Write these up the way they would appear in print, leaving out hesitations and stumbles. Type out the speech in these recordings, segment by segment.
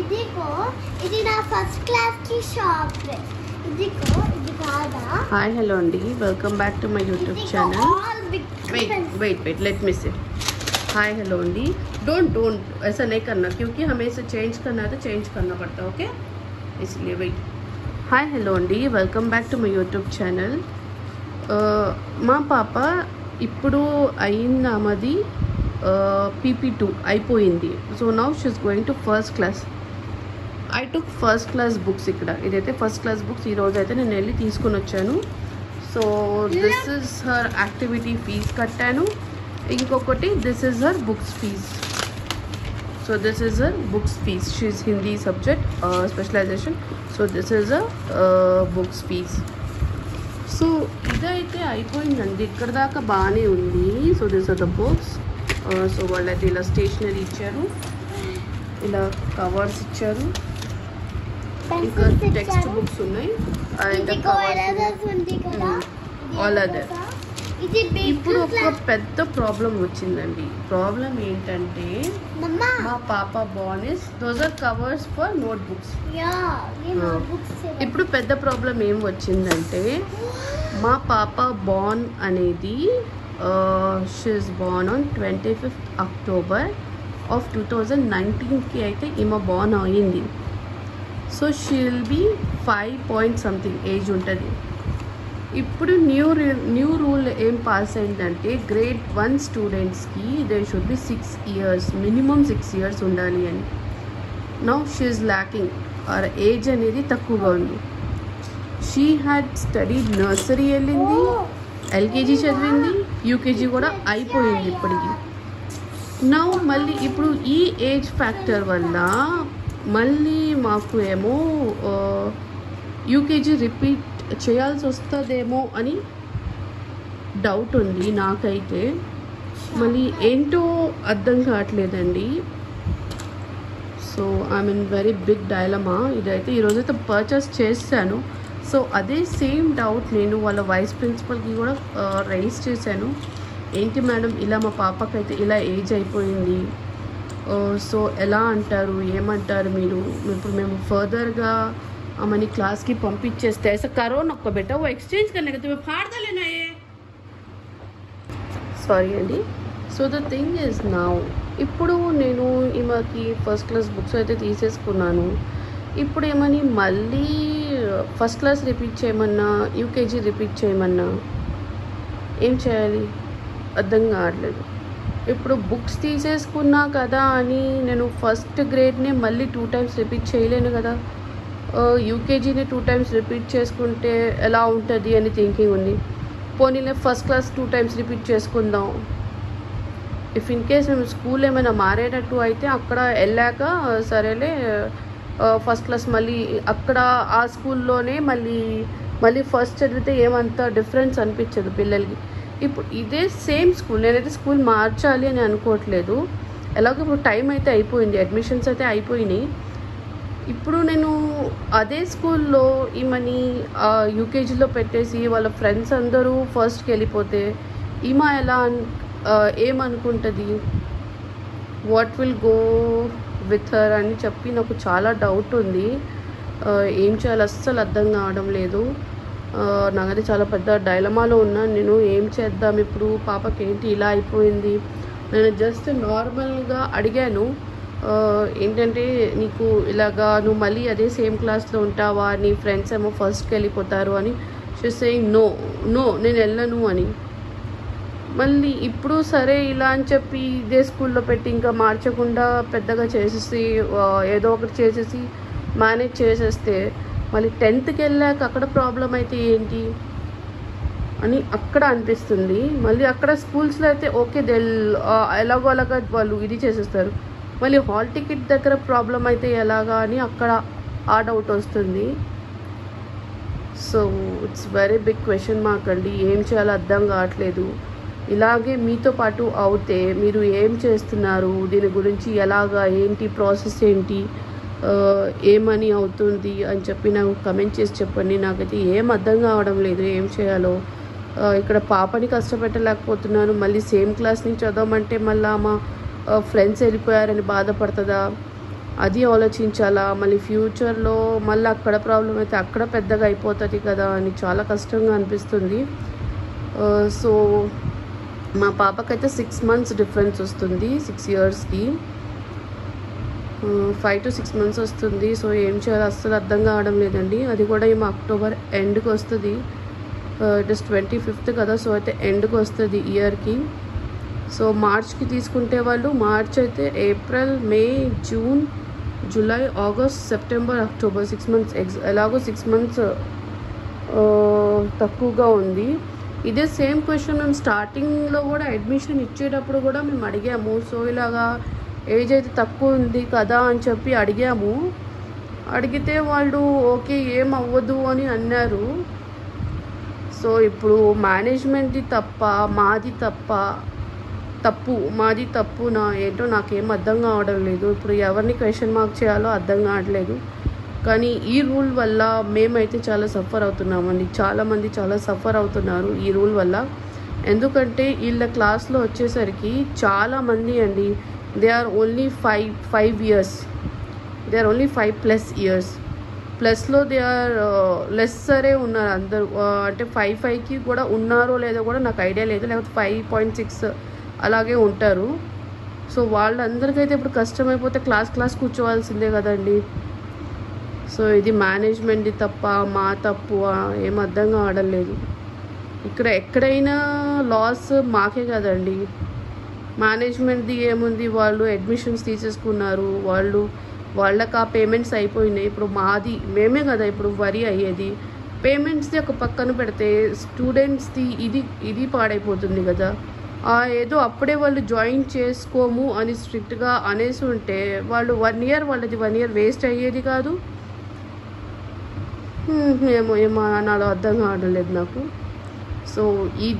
ఇదిగో ఇది నా ఫస్ట్ క్లాస్ కి షాప్. ఇదిగో ఇది కాదా? హాయ్ హలో అండి, welcome back to my YouTube channel. Wait let me say. Hi hello अंडी. डोंट ऐसा नहीं करना क्योंकि हमें इसे चेंज करना है तो चेंज करना पड़ता है. ओके, इसलिए वेट. हाय हेलो अंडी, welcome back to my YouTube channel. మా పాప ఇప్పుడు అయింది ఆమెది PP2 అయిపోయింది. So now she is going to first class. I took first class books. ఇక్కడ ఇదైతే ఫస్ట్ క్లాస్ బుక్స్ ఈరోజు అయితే నేను వెళ్ళి తీసుకొని వచ్చాను. So this is her activity fees కట్టాను. ఇంకొకటి this is her books fees. So this is her books fees. She is Hindi subject specialization. So this is her books fees. సో ఇదైతే అయిపోయిందండి, ఇక్కడ దాకా బాగానే ఉంది. So this are the books. సో వాళ్ళైతే ఇలా స్టేషనరీ ఇచ్చారు, ఇలా కవర్స్ ఇచ్చారు, ఇంకా టెక్స్ట్ బుక్స్ ఉన్నాయి. All other. ఇప్పుడు ఒక పెద్ద ప్రాబ్లం వచ్చిందండి. ప్రాబ్లం ఏంటంటే మా పాప బానెస్ those are covers for note books. ఇప్పుడు పెద్ద ప్రాబ్లం ఏం వచ్చిందంటే మా పాప బార్న్ అనేది she is born on 25th October of 2019కి అయితే ఈమె బార్న్ అయ్యింది. So she will be 5 point something age ఉంటుంది. ఇప్పుడు న్యూ రూల్ ఏం పాస్ అయిందంటే grade 1 స్టూడెంట్స్కి they should be 6 years, minimum 6 years ఉండాలి అని. Now she is lacking, our age అనేది తక్కువగా ఉంది. షీ హ్యాడ్ స్టడీడ్ నర్సరీ వెళ్ళింది, ఎల్కేజీ చదివింది, యూకేజీ కూడా అయిపోయింది ఇప్పటికి. నౌ మళ్ళీ ఇప్పుడు ఈ ఏజ్ ఫ్యాక్టర్ వల్ల మళ్ళీ మాకు ఏమో యూకేజీ రిపీట్ చేయాల్సి వస్తుందేమో అని డౌట్ ఉంది నాకైతే. మళ్ళీ ఏంటో అర్థం కావట్లేదండి. So I mean very big dilemma. ఇదైతే ఈరోజైతే పర్చేస్ చేశాను. సో అదే సేమ్ డౌట్ నేను వాళ్ళ వైస్ ప్రిన్సిపల్కి కూడా రైజ్ చేశాను. ఏంటి మేడం ఇలా మా పాపకైతే ఇలా ఏజ్ అయిపోయింది, సో ఎలా అంటారు, ఏమంటారు మీరు? ఇప్పుడు మేము ఫర్దర్గా ఆమెని క్లాస్కి పంపించేస్తే ऐसा करो ना बेटा, वो एक्सचेंज करने का तुम्हें फायदा लेना है. సారీ అండి. So the thing is now ఇప్పుడు నేను ఈమెకి ఫస్ట్ క్లాస్ బుక్స్ అయితే తీసేసుకున్నాను. ఇప్పుడు ఏమని మళ్ళీ ఫస్ట్ క్లాస్ రిపీట్ చేయమన్నా, యూకేజీ రిపీట్ చేయమన్నా ఏం చేయాలి అర్థం కావట్లేదు. ఇప్పుడు బుక్స్ తీసేసుకున్నా కదా అని నేను ఫస్ట్ గ్రేడ్ని మళ్ళీ 2 times రిపీట్ చేయలేను కదా. యూకేజీని 2 times రిపీట్ చేసుకుంటే ఎలా ఉంటుంది అని థింకింగ్ ఉంది. పోనీలే ఫస్ట్ క్లాస్ 2 times రిపీట్ చేసుకుందాం. ఇఫ్ ఇన్ కేస్ మేము స్కూల్ ఏమైనా మారేటట్టు అయితే అక్కడ వెళ్ళాక సరేలే ఫస్ట్ క్లాస్ మళ్ళీ అక్కడ ఆ స్కూల్లోనే మళ్ళీ ఫస్ట్ చదివితే ఏమంత డిఫరెన్స్ అనిపించదు పిల్లలకి. ఇప్పుడు ఇదే సేమ్ స్కూల్, నేనైతే స్కూల్ మార్చాలి అని అనుకోవట్లేదు. ఎలాగో ఇప్పుడు టైం అయితే అయిపోయింది, అడ్మిషన్స్ అయితే అయిపోయినాయి. ఇప్పుడు నేను అదే స్కూల్లో ఈమెని యూకేజీలో పెట్టేసి వాళ్ళ ఫ్రెండ్స్ అందరూ ఫస్ట్కి వెళ్ళిపోతే ఈమె ఎలా ఏమనుకుంటుంది, what will go with her అని చెప్పి నాకు చాలా డౌట్ ఉంది. ఏం చేయాలి అస్సలు అర్థం కావడం లేదు. నాకైతే చాలా పెద్ద డైలమాలో ఉన్నాను నేను. ఏం చేద్దాం ఇప్పుడు, పాపకి ఏంటి ఇలా అయిపోయింది. నేను జస్ట్ నార్మల్గా అడిగాను, ఏంటంటే నీకు ఇలాగా నువ్వు మళ్ళీ అదే సేమ్ క్లాస్లో ఉంటావా, నీ ఫ్రెండ్స్ ఏమో ఫస్ట్కి వెళ్ళిపోతారు అని. షీ సేయింగ్ నో నేను వెళ్ళను అని. మళ్ళీ ఇప్పుడు సరే ఇలా అని చెప్పి ఇదే స్కూల్లో పెట్టి ఇంకా మార్చకుండా పెద్దగా చేసేసి ఏదో ఒకటి చేసేసి మేనేజ్ చేసేస్తే మళ్ళీ 10th వెళ్ళాక అక్కడ ప్రాబ్లం అయితే ఏంటి అని అక్కడ అనిపిస్తుంది. మళ్ళీ అక్కడ స్కూల్స్లో అయితే ఓకే ఎలాగో అలాగా వాళ్ళు ఇది చేసేస్తారు. మళ్ళీ హాల్ టికెట్ దగ్గర ప్రాబ్లం అయితే ఎలాగా అని అక్కడ ఆ డౌట్ వస్తుంది. So it's very big question mark అండి. ఏం చేయాలో అర్థం కావట్లేదు. ఇలాగే మీతో పాటు అవుతే మీరు ఏం చేస్తున్నారు, దీని గురించి ఎలాగా ఏంటి ప్రాసెస్ ఏంటి, ఏమని అవుతుంది అని చెప్పి నాకు కమెంట్ చేసి చెప్పండి. నాకైతే ఏం అర్థం కావడం లేదు ఏం చేయాలో. ఇక్కడ పాపని కష్టపెట్టలేకపోతున్నాను. మళ్ళీ సేమ్ క్లాస్ నుంచి చదవమంటే మళ్ళీ మా ఫ్రెండ్స్ వెళ్ళిపోయారని బాధపడుతుందా, అది ఆలోచించాలా, మళ్ళీ ఫ్యూచర్లో మళ్ళీ అక్కడ ప్రాబ్లం అయితే అక్కడ పెద్దగా అయిపోతుంది కదా అని చాలా కష్టంగా అనిపిస్తుంది. సో మా పాపకైతే 6 months డిఫరెన్స్ వస్తుంది, 6 yearsకి 5 to 6 months వస్తుంది. సో ఏం చేయాలో అస్సలు అర్థం కావడం లేదండి. అది కూడా ఏమో అక్టోబర్ ఎండ్కి వస్తుంది. ఇట్ ఇస్ 25th కదా, సో అయితే ఎండ్కి వస్తుంది ఇయర్కి. సో మార్చ్కి తీసుకుంటే వాళ్ళు మార్చ్ అయితే April, May, June, July, August, September, October 6 months ఎలాగో 6 months తక్కువగా ఉంది. ఇదే సేమ్ క్వశ్చన్ మేము స్టార్టింగ్లో కూడా అడ్మిషన్ ఇచ్చేటప్పుడు కూడా మేము అడిగాము. సో ఇలాగా ఏజ్ అయితే తక్కువ ఉంది కదా అని చెప్పి అడిగాము. అడిగితే వాళ్ళు ఓకే ఏం అవ్వదు అని అన్నారు. సో ఇప్పుడు మేనేజ్మెంట్ది తప్ప మాది తప్పునా ఏంటో నాకేం అర్థం కావడం లేదు. ఇప్పుడు ఎవరిని క్వశ్చన్ మార్క్ చేయాలో అర్థం కావట్లేదు. కానీ ఈ రూల్ వల్ల మేమైతే చాలా సఫర్ అవుతున్నామండి. చాలామంది చాలా సఫర్ అవుతున్నారు ఈ రూల్ వల్ల. ఎందుకంటే వీళ్ళ క్లాస్లో వచ్చేసరికి చాలామంది అండి they are only 5 years, they are only 5+ years ప్లస్లో దే ఆర్ లెస్సరే ఉన్నారు అందరూ. అంటే 5కి కూడా ఉన్నారో లేదో కూడా నాకు ఐడియా లేదు, లేకపోతే 5.6 అలాగే ఉంటారు. సో వాళ్ళందరికైతే ఇప్పుడు కష్టమైపోతే క్లాస్ కూర్చోవాల్సిందే కదండి. సో ఇది మేనేజ్మెంట్ది తప్ప మా తప్పు ఏం అర్థం కావడం లేదు. ఇక్కడ ఎక్కడైనా లాస్ మాకే కదండి. మేనేజ్మెంట్ది ఏముంది, వాళ్ళు అడ్మిషన్స్ తీసేసుకున్నారు, వాళ్ళకి ఆ పేమెంట్స్ అయిపోయినాయి. ఇప్పుడు మేమే కదా ఇప్పుడు వరి అయ్యేది. పేమెంట్స్ది ఒక పక్కన పెడితే స్టూడెంట్స్ది ఇది పాడైపోతుంది కదా. ఏదో అప్పుడే వాళ్ళు జాయిన్ చేసుకోము అని స్ట్రిక్ట్గా అనేసి ఉంటే వాళ్ళు 1 year వాళ్ళది 1 year వేస్ట్ అయ్యేది కాదు. ఏమో నాలో అర్థం కావడం లేదు నాకు. సో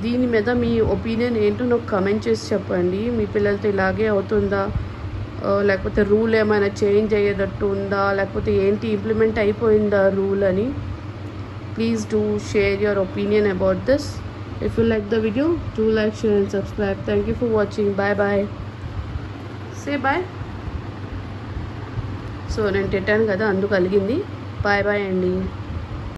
దీని మీద మీ ఒపీనియన్ ఏంటో నాకు కమెంట్ చేసి చెప్పండి. మీ పిల్లలతో ఇలాగే అవుతుందా, లేకపోతే రూల్ ఏమైనా చేంజ్ అయ్యేటట్టు ఉందా, లేకపోతే ఏంటి ఇంప్లిమెంట్ అయిపోయిందా రూల్ అని. Please do share your opinion about this. If you like the video do like, share and subscribe. Thank you for watching. Bye. Say bye. So నేను తిట్టాను కదా అందుకు కలిగింది. బాయ్ అండి.